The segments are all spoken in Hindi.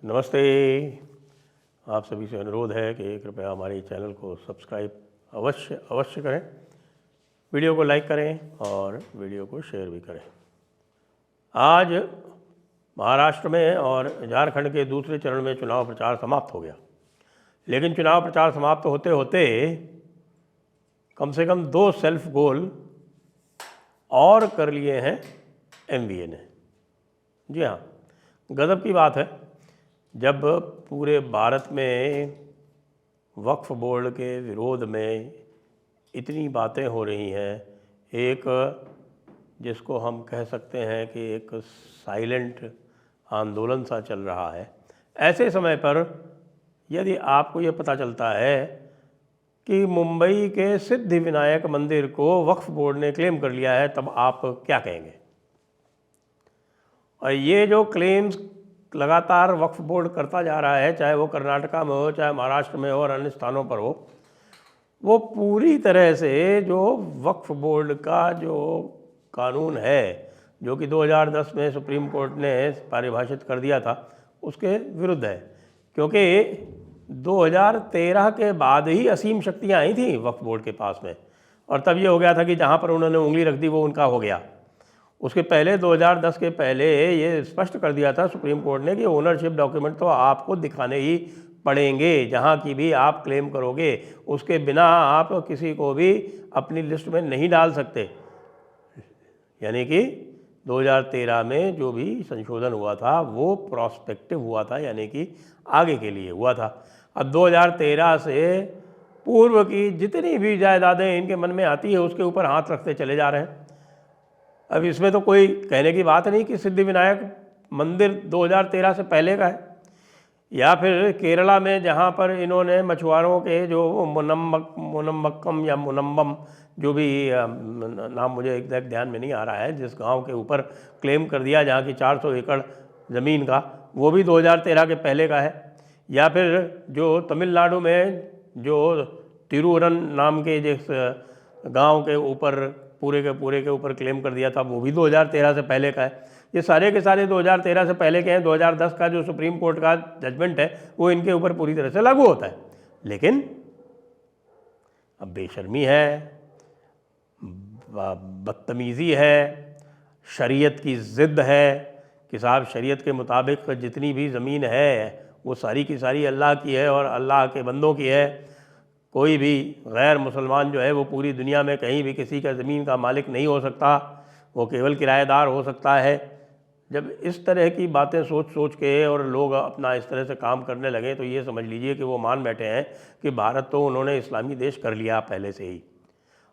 नमस्ते। आप सभी से अनुरोध है कि कृपया हमारे चैनल को सब्सक्राइब अवश्य करें, वीडियो को लाइक करें और वीडियो को शेयर भी करें। आज महाराष्ट्र में और झारखंड के दूसरे चरण में चुनाव प्रचार समाप्त हो गया, लेकिन चुनाव प्रचार समाप्त होते होते कम से कम 2 सेल्फ गोल और कर लिए हैं एमवीए ने। जी हाँ, गजब की बात है जब पूरे भारत में वक्फ बोर्ड के विरोध में इतनी बातें हो रही हैं, एक जिसको हम कह सकते हैं कि एक साइलेंट आंदोलन सा चल रहा है। ऐसे समय पर यदि आपको ये पता चलता है कि मुंबई के सिद्धिविनायक मंदिर को वक्फ बोर्ड ने क्लेम कर लिया है, तब आप क्या कहेंगे? और ये जो क्लेम्स लगातार वक्फ बोर्ड करता जा रहा है, चाहे वो कर्नाटका में हो, चाहे महाराष्ट्र में हो और अन्य स्थानों पर हो, वो पूरी तरह से जो वक्फ बोर्ड का जो कानून है, जो कि 2010 में सुप्रीम कोर्ट ने परिभाषित कर दिया था, उसके विरुद्ध है। क्योंकि 2013 के बाद ही असीम शक्तियाँ आई थी वक्फ बोर्ड के पास में, और तब ये हो गया था कि जहाँ पर उन्होंने उंगली रख दी वो उनका हो गया। उसके पहले 2010 के पहले ये स्पष्ट कर दिया था सुप्रीम कोर्ट ने कि ओनरशिप डॉक्यूमेंट तो आपको दिखाने ही पड़ेंगे, जहाँ की भी आप क्लेम करोगे उसके बिना आप किसी को भी अपनी लिस्ट में नहीं डाल सकते। यानी कि 2013 में जो भी संशोधन हुआ था वो प्रोस्पेक्टिव हुआ था, यानी कि आगे के लिए हुआ था। अब 2013 से पूर्व की जितनी भी जायदादें इनके मन में आती है उसके ऊपर हाथ रखते चले जा रहे हैं। अब इसमें तो कोई कहने की बात नहीं कि सिद्धिविनायक मंदिर 2013 से पहले का है, या फिर केरला में जहाँ पर इन्होंने मछुआरों के जो मुनम्मक्कम या मुनम्बम, जो भी नाम मुझे एग्जैक्ट ध्यान में नहीं आ रहा है, जिस गांव के ऊपर क्लेम कर दिया जहाँ की 400 एकड़ ज़मीन का, वो भी 2013 के पहले का है। या फिर जो तमिलनाडु में जो तिरुवरन नाम के जिस गांव के ऊपर पूरे के ऊपर क्लेम कर दिया था, वो भी 2013 से पहले का है। ये सारे के सारे 2013 से पहले के हैं। 2010 का जो सुप्रीम कोर्ट का जजमेंट है वो इनके ऊपर पूरी तरह से लागू होता है। लेकिन अब बेशर्मी है, बदतमीज़ी है, शरीयत की ज़िद है कि साहब शरीयत के मुताबिक जितनी भी ज़मीन है वो सारी की सारी अल्लाह की है और अल्लाह के बंदों की है। कोई भी गैर मुसलमान जो है वो पूरी दुनिया में कहीं भी किसी का ज़मीन का मालिक नहीं हो सकता, वो केवल किराएदार हो सकता है। जब इस तरह की बातें सोच के और लोग अपना इस तरह से काम करने लगे तो ये समझ लीजिए कि वो मान बैठे हैं कि भारत तो उन्होंने इस्लामी देश कर लिया पहले से ही,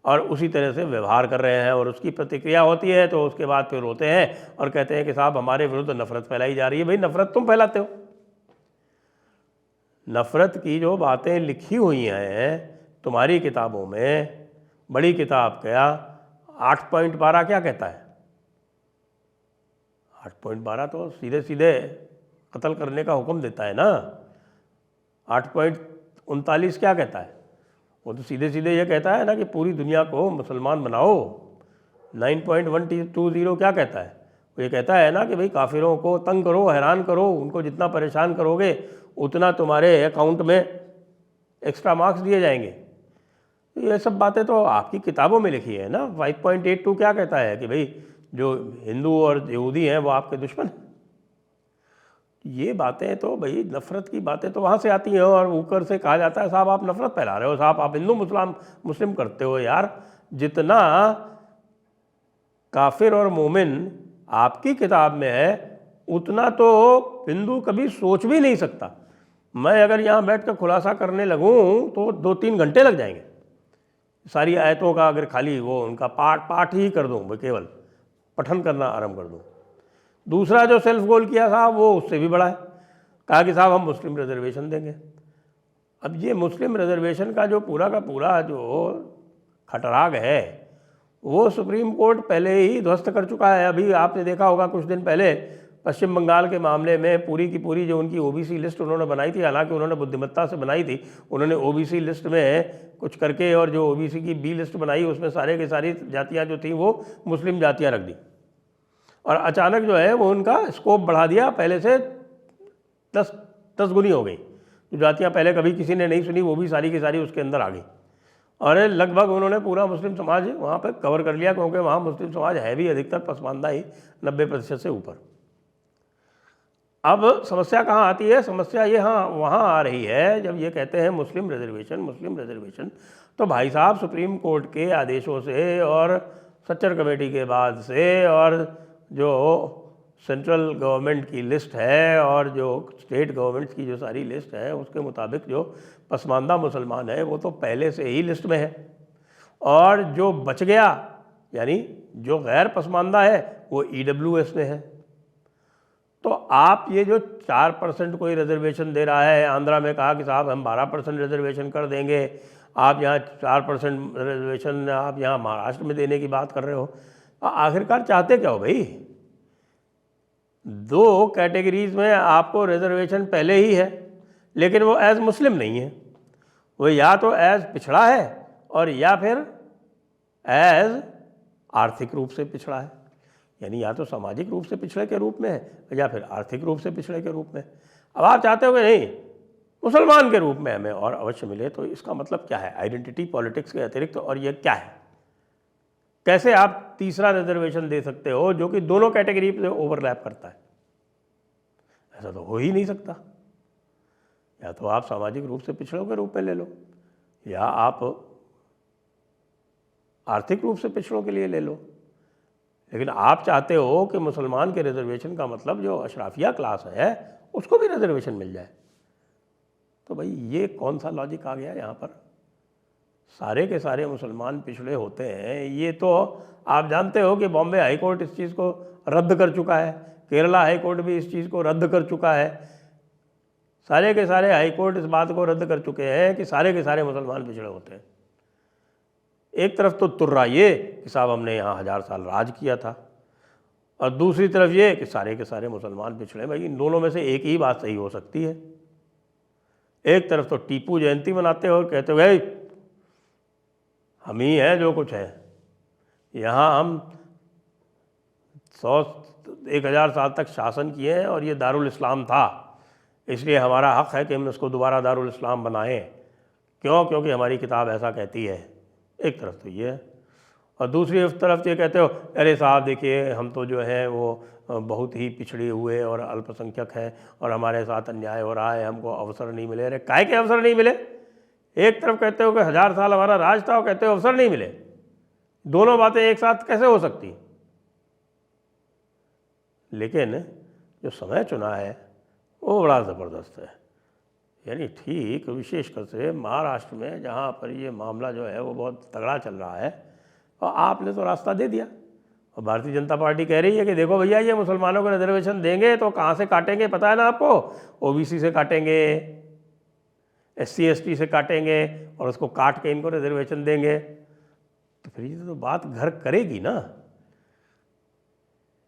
और उसी तरह से व्यवहार कर रहे हैं। और उसकी प्रतिक्रिया होती है तो उसके बाद फिर रोते हैं और कहते हैं कि साहब हमारे विरुद्ध नफ़रत फैलाई जा रही है। भाई नफ़रत तुम फैलाते हो। नफ़रत की जो बातें लिखी हुई हैं तुम्हारी किताबों में, बड़ी किताब क्या 8.12 क्या कहता है? 8.12 तो सीधे सीधे कत्ल करने का हुक्म देता है ना। 8.39 क्या कहता है? वो तो सीधे सीधे ये कहता है ना कि पूरी दुनिया को मुसलमान बनाओ। 9.120 क्या कहता है? वो ये कहता है ना कि भाई काफिरों को तंग करो, हैरान करो, उनको जितना परेशान करोगे उतना तुम्हारे अकाउंट में एक्स्ट्रा मार्क्स दिए जाएंगे। तो ये सब बातें तो आपकी किताबों में लिखी है ना। 5.82 क्या कहता है कि भाई जो हिंदू और यहूदी हैं वो आपके दुश्मन हैं। ये बातें तो भाई नफ़रत की बातें तो वहाँ से आती हैं, और ऊपर से कहा जाता है साहब आप नफ़रत फैला रहे हो, साहब आप हिंदू मुस्लिम करते हो। यार जितना काफिर और मोमिन आपकी किताब में है उतना तो हिंदू कभी सोच भी नहीं सकता। मैं अगर यहाँ बैठ कर खुलासा करने लगूँ तो 2-3 घंटे लग जाएंगे। सारी आयतों का अगर खाली वो उनका पाठ ही कर दूँ, केवल पठन करना आरंभ कर दूँ। दूसरा जो सेल्फ गोल किया साहब वो उससे भी बड़ा है, कहा कि साहब हम मुस्लिम रिजर्वेशन देंगे। अब ये मुस्लिम रिजर्वेशन का पूरा जो खटराग है वो सुप्रीम कोर्ट पहले ही ध्वस्त कर चुका है। अभी आपने देखा होगा कुछ दिन पहले पश्चिम बंगाल के मामले में पूरी की पूरी जो उनकी ओबीसी लिस्ट उन्होंने बनाई थी, हालांकि उन्होंने बुद्धिमत्ता से बनाई थी, उन्होंने ओबीसी लिस्ट में कुछ करके और जो ओबीसी की बी लिस्ट बनाई उसमें सारे की सारी जातियाँ जो थी वो मुस्लिम जातियाँ रख दी, और अचानक जो है वो उनका स्कोप बढ़ा दिया पहले से दस 10 गुनी हो गई। जो जातियाँ पहले कभी किसी ने नहीं सुनी वो भी सारी की सारी उसके अंदर आ गई, और लगभग उन्होंने पूरा मुस्लिम समाज वहाँ पर कवर कर लिया, क्योंकि वहाँ मुस्लिम समाज है भी अधिकतर पसमानदा ही 90% से ऊपर। अब समस्या कहाँ आती है? समस्या ये वहाँ आ रही है जब ये कहते हैं मुस्लिम रिजर्वेशन, तो भाई साहब सुप्रीम कोर्ट के आदेशों से और सच्चर कमेटी के बाद से और जो सेंट्रल गवर्नमेंट की लिस्ट है और जो स्टेट गवर्नमेंट की जो सारी लिस्ट है उसके मुताबिक जो पसमानदा मुसलमान है वो तो पहले से ही लिस्ट में है, और जो बच गया यानी जो गैर पसमानदा है वो EWS में है। तो आप ये जो 4% कोई रिजर्वेशन दे रहा है, आंध्रा में कहा कि साहब हम 12% रिजर्वेशन कर देंगे, आप यहाँ 4% रिजर्वेशन आप यहाँ महाराष्ट्र में देने की बात कर रहे हो, आखिरकार चाहते क्या हो भाई? 2 कैटेगरीज में आपको रिजर्वेशन पहले ही है, लेकिन वो एज मुस्लिम नहीं है, वो या तो एज पिछड़ा है और या फिर एज आर्थिक रूप से पिछड़ा है, यानी या तो सामाजिक रूप से पिछड़े के रूप में है या फिर आर्थिक रूप से पिछड़े के रूप में। अब आप चाहते हो कि नहीं मुसलमान के रूप में हमें और अवश्य मिले, तो इसका मतलब क्या है? आइडेंटिटी पॉलिटिक्स के अतिरिक्त और ये क्या है? कैसे आप तीसरा रिजर्वेशन दे सकते हो जो कि दोनों कैटेगरी पे ओवरलैप करता है? ऐसा तो हो ही नहीं सकता। या तो आप सामाजिक रूप से पिछड़ों के रूप में ले लो, या आप आर्थिक रूप से पिछड़ों के लिए ले लो, लेकिन आप चाहते हो कि मुसलमान के रिजर्वेशन का मतलब जो अशराफिया क्लास है उसको भी रिजर्वेशन मिल जाए। तो भाई ये कौन सा लॉजिक आ गया यहाँ पर? सारे के सारे मुसलमान पिछड़े होते हैं, ये तो आप जानते हो कि बॉम्बे हाई कोर्ट इस चीज़ को रद्द कर चुका है, केरला हाई कोर्ट भी इस चीज़ को रद्द कर चुका है, सारे के सारे हाई कोर्ट इस बात को रद्द कर चुके हैं कि सारे के सारे मुसलमान पिछड़े होते हैं। एक तरफ तो तुर्रा ये कि साहब हमने यहाँ 1000 साल राज किया था, और दूसरी तरफ ये कि सारे के सारे मुसलमान पिछड़े। भाई इन दोनों में से एक ही बात सही हो सकती है। एक तरफ तो टीपू जयंती मनाते हो और कहते हो भाई हम ही हैं जो कुछ है, यहाँ हम 1000 साल तक शासन किए हैं और ये दारुल इस्लाम था, इसलिए हमारा हक़ है कि हम इसको दोबारा दारुल इस्लाम बनाएं। क्यों? क्योंकि हमारी किताब ऐसा कहती है। एक तरफ तो ये है, और दूसरी तरफ ये कहते हो अरे साहब देखिए हम तो जो है वो बहुत ही पिछड़े हुए और अल्पसंख्यक हैं और हमारे साथ अन्याय हो रहा है, हमको अवसर नहीं मिले। अरे काहे के अवसर नहीं मिले? एक तरफ कहते हो कि 1000 साल हमारा राज था और कहते हो अवसर नहीं मिले। दोनों बातें एक साथ कैसे हो सकती? लेकिन जो समय चुना है वो बड़ा ज़बरदस्त है। यानी ठीक विशेषकर से महाराष्ट्र में जहाँ पर ये मामला जो है वो बहुत तगड़ा चल रहा है, और आपने तो रास्ता दे दिया, और भारतीय जनता पार्टी कह रही है कि देखो भैया ये मुसलमानों को रिजर्वेशन देंगे तो कहाँ से काटेंगे पता है ना आपको? OBC से काटेंगे, SC ST से काटेंगे, और उसको काट के इनको रिजर्वेशन देंगे। तो फिर ये तो बात घर करेगी ना।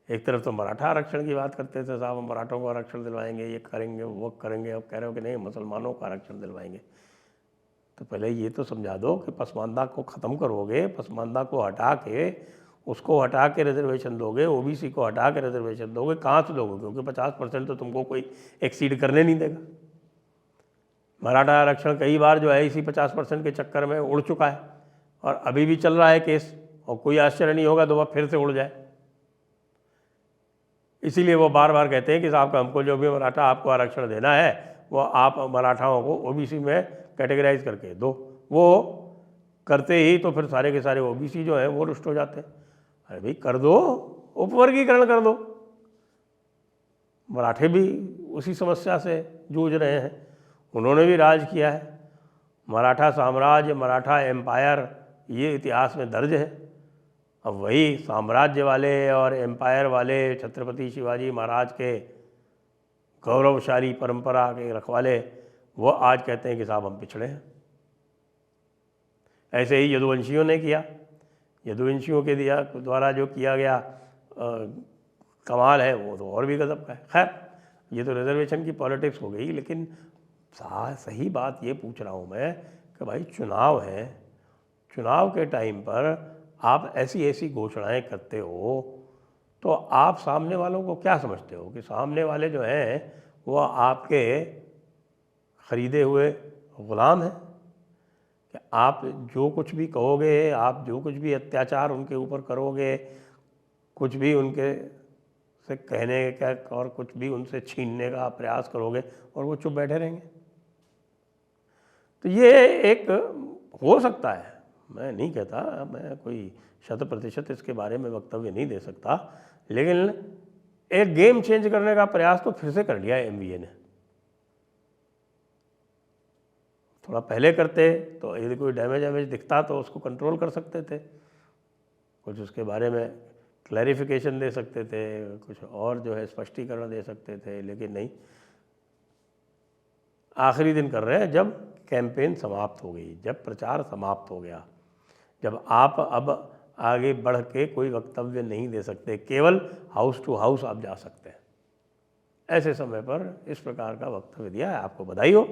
एक तरफ तो मराठा आरक्षण की बात करते थे, साहब हम मराठों को आरक्षण दिलवाएंगे, ये करेंगे वो करेंगे, अब कह रहे हो कि नहीं मुसलमानों को आरक्षण दिलवाएंगे। तो पहले ये तो समझा दो कि पसमानदा को ख़त्म करोगे, पसमानदा को हटा के उसको हटा के रिजर्वेशन दोगे, OBC को हटा के रिजर्वेशन दोगे, कहाँ से दोगे? क्योंकि 50% तो तुमको कोई एक्सीड करने नहीं देगा। मराठा आरक्षण कई बार जो है इसी 50% के चक्कर में उड़ चुका है, और अभी भी चल रहा है केस, और कोई आश्चर्य नहीं होगा दोबारा फिर से उड़ जाए। इसीलिए वो बार बार कहते हैं कि साहब हमको जो भी मराठा आपको आरक्षण देना है वो आप मराठाओं को OBC में कैटेगराइज करके दो। वो करते ही तो फिर सारे के सारे OBC जो है वो रुष्ट हो जाते हैं। अरे भाई कर दो, उपवर्गीकरण कर दो। मराठे भी उसी समस्या से जूझ रहे हैं, उन्होंने भी राज किया है। मराठा साम्राज्य, मराठा एम्पायर ये इतिहास में दर्ज है। अब वही साम्राज्य वाले और एम्पायर वाले छत्रपति शिवाजी महाराज के गौरवशाली परंपरा के रखवाले वो आज कहते हैं कि साहब हम पिछड़े हैं। ऐसे ही यदुवंशियों ने किया, यदुवंशियों के द्वारा जो किया गया कमाल है वो तो और भी गजब का है। खैर ये तो रिजर्वेशन की पॉलिटिक्स हो गई, लेकिन सही बात ये पूछ रहा हूँ मैं कि भाई चुनाव है, चुनाव के टाइम पर आप ऐसी ऐसी घोषणाएं करते हो तो आप सामने वालों को क्या समझते हो कि सामने वाले जो हैं वो आपके ख़रीदे हुए ग़ुलाम हैं कि आप जो कुछ भी कहोगे, आप जो कुछ भी अत्याचार उनके ऊपर करोगे, कुछ भी उनके से कहने का और कुछ भी उनसे छीनने का प्रयास करोगे और वो चुप बैठे रहेंगे। तो ये एक हो सकता है, मैं नहीं कहता, मैं कोई 100% इसके बारे में वक्तव्य नहीं दे सकता, लेकिन एक गेम चेंज करने का प्रयास तो फिर से कर लिया एमवीए ने। थोड़ा पहले करते तो यदि कोई डैमेज दिखता तो उसको कंट्रोल कर सकते थे, कुछ उसके बारे में क्लैरिफिकेशन दे सकते थे, कुछ और जो है स्पष्टीकरण दे सकते थे, लेकिन नहीं, आखिरी दिन कर रहे हैं जब कैंपेन समाप्त हो गई, जब प्रचार समाप्त हो गया, जब आप अब आगे बढ़ के कोई वक्तव्य नहीं दे सकते, केवल हाउस टू हाउस आप जा सकते हैं। ऐसे समय पर इस प्रकार का वक्तव्य दिया है, आपको बधाई हो।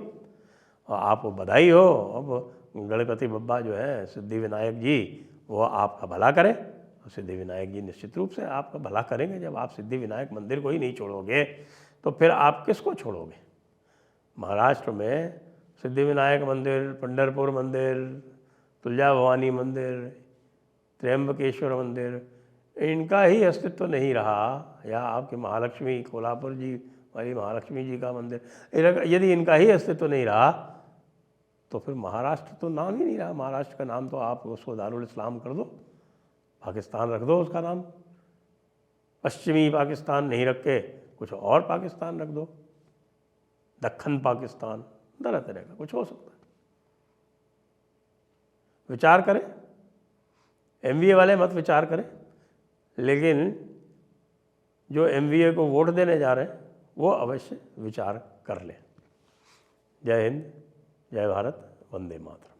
और आपको बधाई हो, अब गणपति बप्पा जो है सिद्धि विनायक जी वो आपका भला करें। और सिद्धि विनायक जी निश्चित रूप से आपका भला करेंगे। जब आप सिद्धि विनायक मंदिर को ही नहीं छोड़ोगे तो फिर आप किसको छोड़ोगे? महाराष्ट्र में सिद्धि विनायक मंदिर, पंढरपुर मंदिर, तुलजा भवानी मंदिर, त्र्यंबकेश्वर मंदिर, इनका ही अस्तित्व नहीं रहा, या आपके महालक्ष्मी, कोल्हापुर जी वाली महालक्ष्मी जी का मंदिर, यदि इनका ही अस्तित्व नहीं रहा तो फिर महाराष्ट्र तो नाम ही नहीं रहा। महाराष्ट्र का नाम तो आप उसको दारुल इस्लाम कर दो, पाकिस्तान रख दो उसका नाम, पश्चिमी पाकिस्तान नहीं रख के कुछ और पाकिस्तान रख दो, दक्खन पाकिस्तान, तरह तरह का कुछ हो सकता है। विचार करें, एमवीए वाले मत विचार करें, लेकिन जो एमवीए को वोट देने जा रहे हैं वो अवश्य विचार कर लें। जय हिंद, जय भारत, वंदे मातरम।